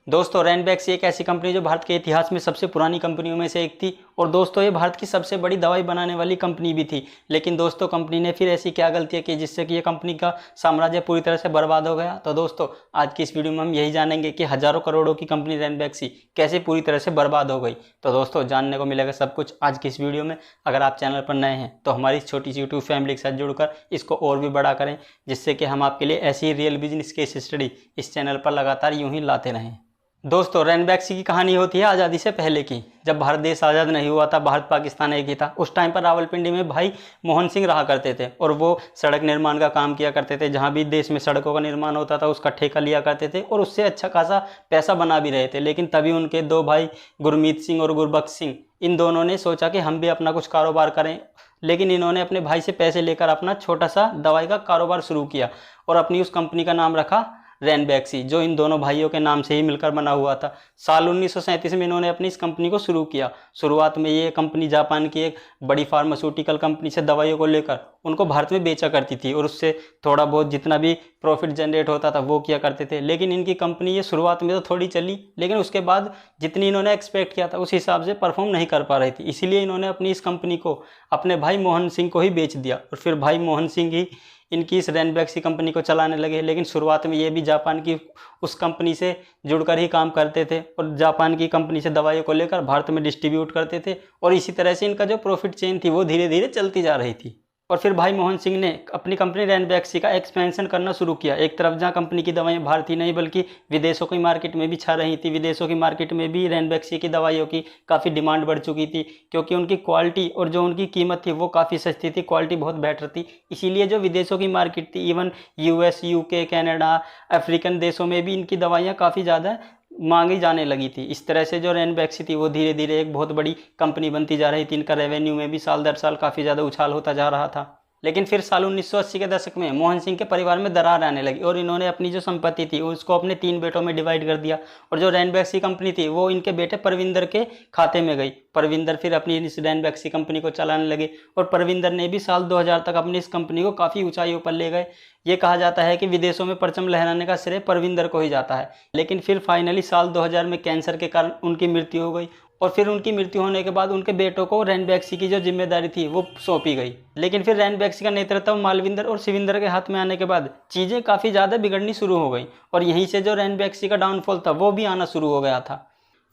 दोस्तों रैनबैक्सी एक ऐसी कंपनी जो भारत के इतिहास में सबसे पुरानी कंपनियों में से एक थी और दोस्तों ये भारत की सबसे बड़ी दवाई बनाने वाली कंपनी भी थी। लेकिन दोस्तों कंपनी ने फिर ऐसी क्या गलतियां की जिससे कि ये कंपनी का साम्राज्य पूरी तरह से बर्बाद हो गया। तो दोस्तों आज की इस वीडियो में हम यही जानेंगे कि हजारों करोड़ों की कंपनी रैनबैक्सी कैसे पूरी तरह से बर्बाद हो गई। तो दोस्तों जानने को मिलेगा सब कुछ आज की इस वीडियो में। अगर आप चैनल पर नए हैं तो हमारी इस छोटी सी यूट्यूब फैमिली के साथ जुड़कर इसको और भी बड़ा करें, जिससे कि हम आपके लिए ऐसी ही रियल बिजनेस केस स्टडी इस चैनल पर लगातार यूं ही लाते रहें। दोस्तों रैनबैक्सी की कहानी होती है आज़ादी से पहले की। जब भारत देश आज़ाद नहीं हुआ था, भारत पाकिस्तान एक ही था, उस टाइम पर रावलपिंडी में भाई मोहन सिंह रहा करते थे और वो सड़क निर्माण का काम किया करते थे। जहाँ भी देश में सड़कों का निर्माण होता था उसका ठेका लिया करते थे और उससे अच्छा खासा पैसा बना भी रहे थे। लेकिन तभी उनके दो भाई गुरमीत सिंह और गुरबख्श सिंह, इन दोनों ने सोचा कि हम भी अपना कुछ कारोबार करें। लेकिन इन्होंने अपने भाई से पैसे लेकर अपना छोटा सा दवाई का कारोबार शुरू किया और अपनी उस कंपनी का नाम रखा रैनबैक्सी, जो इन दोनों भाइयों के नाम से ही मिलकर बना हुआ था। साल 1937 में इन्होंने अपनी इस कंपनी को शुरू किया। शुरुआत में ये कंपनी जापान की एक बड़ी फार्मास्यूटिकल कंपनी से दवाइयों को लेकर उनको भारत में बेचा करती थी और उससे थोड़ा बहुत जितना भी प्रॉफिट जनरेट होता था वो किया करते थे। लेकिन इनकी कंपनी ये शुरुआत में तो थोड़ी चली, लेकिन उसके बाद जितनी इन्होंने एक्सपेक्ट किया था उस हिसाब से परफॉर्म नहीं कर पा रही थी। इसीलिए इन्होंने अपनी इस कंपनी को अपने भाई मोहन सिंह को ही बेच दिया और फिर भाई मोहन सिंह ही इनकी इस रैनबैक्सी कंपनी को चलाने लगे। लेकिन शुरुआत में ये भी जापान की उस कंपनी से जुड़कर ही काम करते थे और जापान की कंपनी से दवाइयों को लेकर भारत में डिस्ट्रीब्यूट करते थे और इसी तरह से इनका जो प्रॉफिट चेन थी वो धीरे धीरे चलती जा रही थी। और फिर भाई मोहन सिंह ने अपनी कंपनी रैनबैक्सी का एक्सपेंशन करना शुरू किया। एक तरफ जहां कंपनी की दवाइयां भारत ही नहीं बल्कि विदेशों की मार्केट में भी छा रही थी, विदेशों की मार्केट में भी रैनबैक्सी की दवाइयों की काफ़ी डिमांड बढ़ चुकी थी, क्योंकि उनकी क्वालिटी और जो उनकी कीमत थी वो काफ़ी सस्ती थी, क्वालिटी बहुत बेटर थी। इसीलिए जो विदेशों की मार्केट थी, even US, UK, Canada, African देशों में भी इनकी दवाइयाँ काफ़ी ज़्यादा मांगी जाने लगी थी। इस तरह से जो रैनबैक्सी थी वो धीरे धीरे एक बहुत बड़ी कंपनी बनती जा रही थी। इनका रेवेन्यू में भी साल दर साल काफ़ी ज़्यादा उछाल होता जा रहा था। लेकिन फिर साल 1980 के दशक में मोहन सिंह के परिवार में दरार आने लगी और इन्होंने अपनी जो संपत्ति थी उसको अपने 3 बेटों में डिवाइड कर दिया और जो रैनबैक्सी कंपनी थी वो इनके बेटे परविंदर के खाते में गई। परविंदर फिर अपनी इस रैनबैक्सी कंपनी को चलाने लगे और परविंदर ने भी साल 2000 तक अपनी इस कंपनी को काफ़ी ऊंचाइयों पर ले गए। ये कहा जाता है कि विदेशों में परचम लहराने का श्रेय परविंदर को ही जाता है। लेकिन फिर फाइनली साल 2000 में कैंसर के कारण उनकी मृत्यु हो गई और फिर उनकी मृत्यु होने के बाद उनके बेटों को रैनबैक्सी की जो जिम्मेदारी थी वो सौंपी गई। लेकिन फिर रैनबैक्सी का नेतृत्व मालविंदर और शिविंदर के हाथ में आने के बाद चीज़ें काफ़ी ज़्यादा बिगड़नी शुरू हो गई और यहीं से जो रैनबैक्सी का डाउनफॉल था वो भी आना शुरू हो गया था।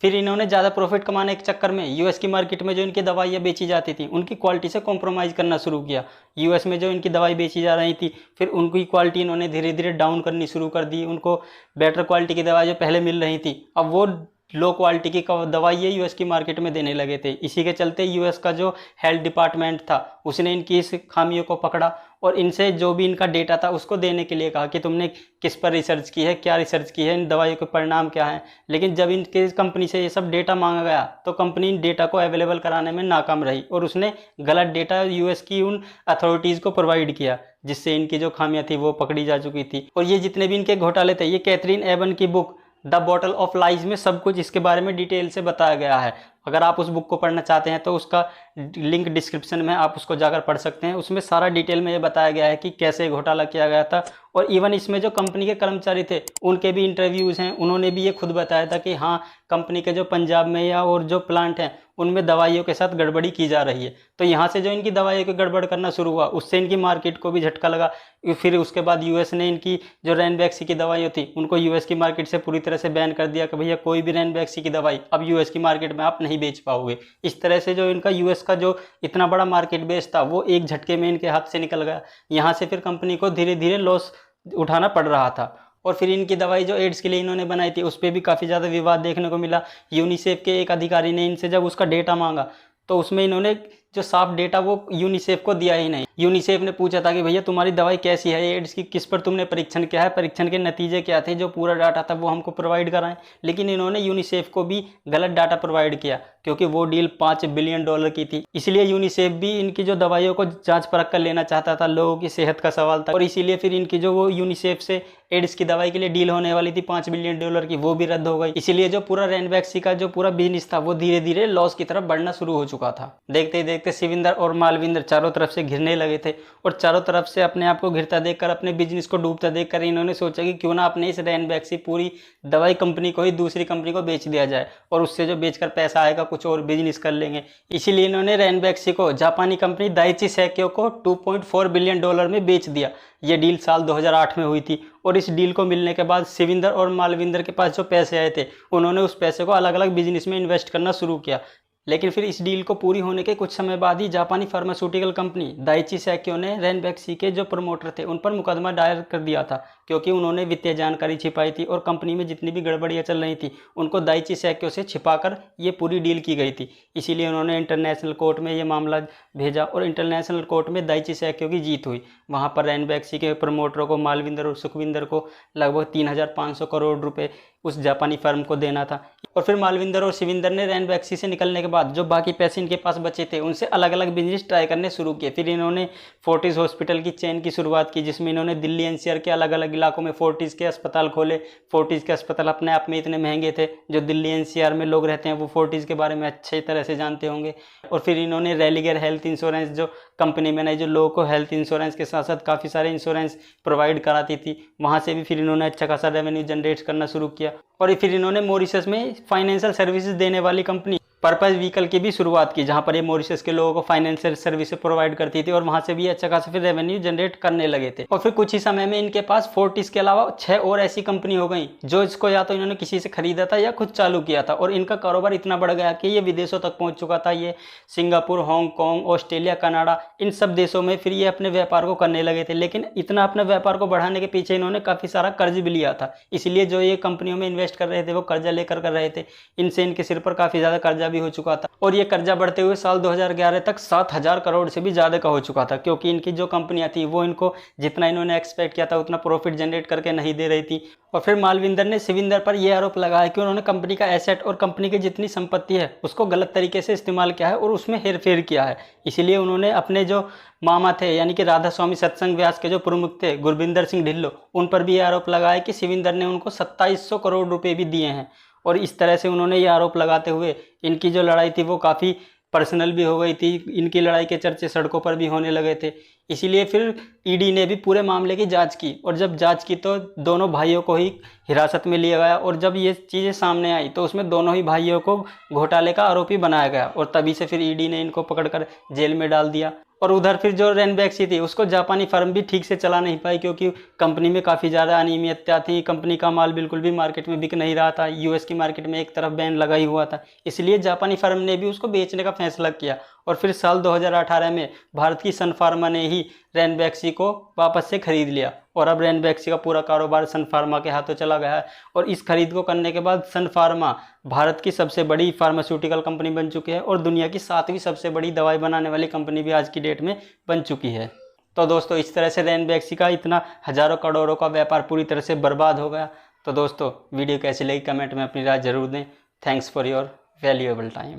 फिर इन्होंने ज़्यादा प्रॉफिट कमाने के चक्कर में यूएस की मार्केट में जो इनकी दवाइयाँ बेची जाती थी उनकी क्वालिटी से कॉम्प्रोमाइज़ करना शुरू किया। यूएस में जो इनकी दवाई बेची जा रही थी फिर उनकी क्वालिटी इन्होंने धीरे धीरे डाउन करनी शुरू कर दी। उनको बेटर क्वालिटी की दवाई जो पहले मिल रही थी अब वो लो क्वालिटी की दवाई ये यूएस की मार्केट में देने लगे थे। इसी के चलते यूएस का जो हेल्थ डिपार्टमेंट था उसने इनकी इस खामियों को पकड़ा और इनसे जो भी इनका डेटा था उसको देने के लिए कहा कि तुमने किस पर रिसर्च की है, क्या रिसर्च की है, इन दवाइयों के परिणाम क्या हैं। लेकिन जब इनके कंपनी से ये सब डेटा मांगा गया तो कंपनी इन डेटा को अवेलेबल कराने में नाकाम रही और उसने गलत डेटा यूएस की उन अथॉरिटीज़ को प्रोवाइड किया, जिससे इनकी जो खामियां थी वो पकड़ी जा चुकी थी। और ये जितने भी इनके घोटाले थे ये कैथरीन एबन की book the bottle of lies में सब कुछ इसके बारे में डिटेल से बताया गया है। अगर आप उस बुक को पढ़ना चाहते हैं तो उसका लिंक डिस्क्रिप्शन में आप उसको जाकर पढ़ सकते हैं। उसमें सारा डिटेल में ये बताया गया है कि कैसे घोटाला किया गया था और इवन इसमें जो कंपनी के कर्मचारी थे उनके भी इंटरव्यूज़ हैं, उन्होंने भी ये खुद बताया था कि हाँ कंपनी के जो पंजाब में या और जो प्लांट हैं उनमें दवाइयों के साथ गड़बड़ी की जा रही है। तो यहाँ से जो इनकी दवाइयों की गड़बड़ करना शुरू हुआ उससे इनकी मार्केट को भी झटका लगा। फिर उसके बाद यूएस ने इनकी जो रैनबैक्सी की दवाइयाँ थी उनको यूएस की मार्केट से पूरी तरह से बैन कर दिया कि भैया कोई भी रैनबैक्सी की दवाई अब यूएस की मार्केट में आप नहीं बेच पाओगे। इस तरह से जो इनका यूएस का जो इतना बड़ा मार्केट बेस था वो एक झटके में इनके हाथ से निकल गया। यहाँ से फिर कंपनी को धीरे धीरे लॉस उठाना पड़ रहा था। और फिर इनकी दवाई जो एड्स के लिए इन्होंने बनाई थी उस पर भी काफ़ी ज़्यादा विवाद देखने को मिला। यूनिसेफ के एक अधिकारी ने इनसे जब उसका डेटा मांगा तो उसमें इन्होंने जो साफ डेटा वो यूनिसेफ को दिया ही नहीं। यूनिसेफ ने पूछा था कि भैया तुम्हारी दवाई कैसी है, एड्स की किस पर तुमने परीक्षण किया है, परीक्षण के नतीजे क्या थे, जो पूरा डाटा था वो हमको प्रोवाइड कराएं। लेकिन इन्होंने यूनिसेफ को भी गलत डाटा प्रोवाइड किया क्योंकि वो डील $5 बिलियन की थी। इसलिए यूनिसेफ भी इनकी जो दवाइयों को जांच परख कर लेना चाहता था, लोगों की सेहत का सवाल था और इसीलिए फिर इनकी जो वो यूनिसेफ से एड्स की दवाई के लिए डील होने वाली थी $5 बिलियन की वो भी रद्द हो गई। इसीलिए जो पूरा रैनबैक्सी का जो पूरा बिजनेस था वो धीरे धीरे लॉस की तरफ बढ़ना शुरू हो चुका था। देखते ही देखते शिविंदर और मालविंदर चारों तरफ से घिरने लगे लगे थे और चारों तरफ से अपने आप को घिरता देखकर, अपने बिजनेस को डूबता देखकर इन्होंने सोचा कि क्यों ना अपने इस रैनबैक्सी पूरी दवाई कंपनी को ही दूसरी कंपनी को बेच दिया जाए और उससे जो बेचकर पैसा आएगा कुछ और बिजनेस कर लेंगे। इसीलिए इन्होंने रैनबैक्सी को जापानी कंपनी दाइची सैक्यो को $2.4 बिलियन में बेच दिया। ये डील साल 2008 में हुई थी और इस डील को मिलने के बाद शिविंदर और मालविंदर के पास जो पैसे आए थे उन्होंने उस पैसे को अलग अलग बिजनेस में इन्वेस्ट करना शुरू किया। लेकिन फिर इस डील को पूरी होने के कुछ समय बाद ही जापानी फार्मास्यूटिकल कंपनी दाइची सैक्यो ने रैनबैक्सी के जो प्रमोटर थे उन पर मुकदमा दायर कर दिया था, क्योंकि उन्होंने वित्तीय जानकारी छिपाई थी और कंपनी में जितनी भी गड़बड़ियां चल रही थी उनको दाइची सैक्यो से छिपाकर ये पूरी डील की गई थी। इसीलिए उन्होंने इंटरनेशनल कोर्ट में ये मामला भेजा और इंटरनेशनल कोर्ट में दाइची सैक्यो की जीत हुई। वहाँ पर रैनबैक्सी के प्रमोटरों को, मालविंदर और सुखविंदर को लगभग 3,500 करोड़ रुपए उस जापानी फर्म को देना था। और फिर मालविंदर और शिविंदर ने रैनबैक्सी से निकलने के बाद जो बाकी पैसे इनके पास बचे थे उनसे अलग अलग बिजनेस ट्राई करने शुरू किए। फिर इन्होंने फोर्टिस हॉस्पिटल की चेन की शुरुआत की, जिसमें इन्होंने दिल्ली एनसीआर के अलग अलग इलाकों में फोर्टिस के अस्पताल खोले। फोर्टिस के अस्पताल अपने आप में इतने महंगे थे, जो दिल्ली एनसीआर में लोग रहते हैं वो फोर्टिस के बारे में अच्छी तरह से जानते होंगे। और फिर इन्होंने रेलिगेयर हेल्थ इंश्योरेंस जो कंपनी बनाई, जो लोगों को हेल्थ इंश्योरेंस के साथ साथ काफ़ी सारे इंश्योरेंस प्रोवाइड कराती थी। वहाँ से भी फिर इन्होंने अच्छा खासा रेवेन्यू जनरेट करना शुरू किया। और फिर इन्होंने मॉरिशस में फाइनेंशियल सर्विसेज देने वाली कंपनी पर्पस व्हीकल की भी शुरुआत की, जहां पर ये मॉरिशस के लोगों को फाइनेंशियल सर्विस प्रोवाइड करती थी और वहां से भी अच्छा खासा फिर रेवेन्यू जनरेट करने लगे थे। और फिर कुछ ही समय में इनके पास फोर्टिस के अलावा 6 और ऐसी कंपनी हो गई जो इसको या तो इन्होंने किसी से खरीदा था या खुद चालू किया था। और इनका कारोबार इतना बढ़ गया कि ये विदेशों तक पहुंच चुका था। ये सिंगापुर, हांगकॉन्ग, ऑस्ट्रेलिया, कनाडा, इन सब देशों में फिर ये अपने व्यापार को करने लगे थे। लेकिन इतना अपने व्यापार को बढ़ाने के पीछे इन्होंने काफ़ी सारा कर्ज भी लिया था। इसलिए जो ये कंपनियों में इन्वेस्ट कर रहे थे वो कर्जा लेकर कर रहे थे। इनसे इनके सिर पर काफ़ी ज़्यादा कर्जा भी हो चुका था और ये कर्जा बढ़ते हुए साल 2011 तक 7,000 करोड़ से भी ज़्यादा का हो चुका था, क्योंकि इनकी जो कंपनियां थी वो इनको जितना इन्होंने एक्सपेक्ट किया था उतना प्रॉफिट जनरेट करके नहीं दे रही थी। और फिर मालविंदर ने शिविंदर पर यह आरोप लगाया कि उन्होंने कंपनी का एसेट और कंपनी की जितनी संपत्ति है उसको गलत तरीके से इस्तेमाल किया है और उसमें हेरफेर किया है। इसीलिए उन्होंने अपने जो मामा थे यानी कि राधा स्वामी सत्संग व्यास के जो प्रमुख थे गुरबिंदर सिंह ढिल्लो, उन पर भी यह आरोप लगाया कि शिविंदर ने उनको 2700 करोड़ रुपये भी दिए हैं। और इस तरह से उन्होंने ये आरोप लगाते हुए इनकी जो लड़ाई थी वो काफ़ी पर्सनल भी हो गई थी। इनकी लड़ाई के चर्चे सड़कों पर भी होने लगे थे। इसीलिए फिर ईडी ने भी पूरे मामले की जांच की और जब जांच की तो दोनों भाइयों को ही हिरासत में लिया गया और जब ये चीज़ें सामने आई तो उसमें दोनों ही भाइयों को घोटाले का आरोपी बनाया गया और तभी से फिर ईडी ने इनको पकड़कर जेल में डाल दिया। और उधर फिर जो रैनबैक्सी थी उसको जापानी फर्म भी ठीक से चला नहीं पाई, क्योंकि कंपनी में काफ़ी ज़्यादा अनियमितता थी। कंपनी का माल बिल्कुल भी मार्केट में बिक नहीं रहा था। यूएस की मार्केट में एक तरफ बैन लगा ही हुआ था। इसलिए जापानी फर्म ने भी उसको बेचने का फैसला किया और फिर साल 2018 में भारत की सन फार्मा ने ही रैनबैक्सी को वापस से खरीद लिया और अब रैनबैक्सी का पूरा कारोबार सन फार्मा के हाथों चला गया है। और इस खरीद को करने के बाद सन फार्मा भारत की सबसे बड़ी फार्मास्यूटिकल कंपनी बन चुकी है और दुनिया की 7वीं सबसे बड़ी दवाई बनाने वाली कंपनी भी आज की डेट में बन चुकी है। तो दोस्तों इस तरह से रैनबैक्सी का इतना हजारों करोड़ों का व्यापार पूरी तरह से बर्बाद हो गया। तो दोस्तों वीडियो कैसी लगी कमेंट में अपनी राय जरूर दें। Thanks for your valuable time.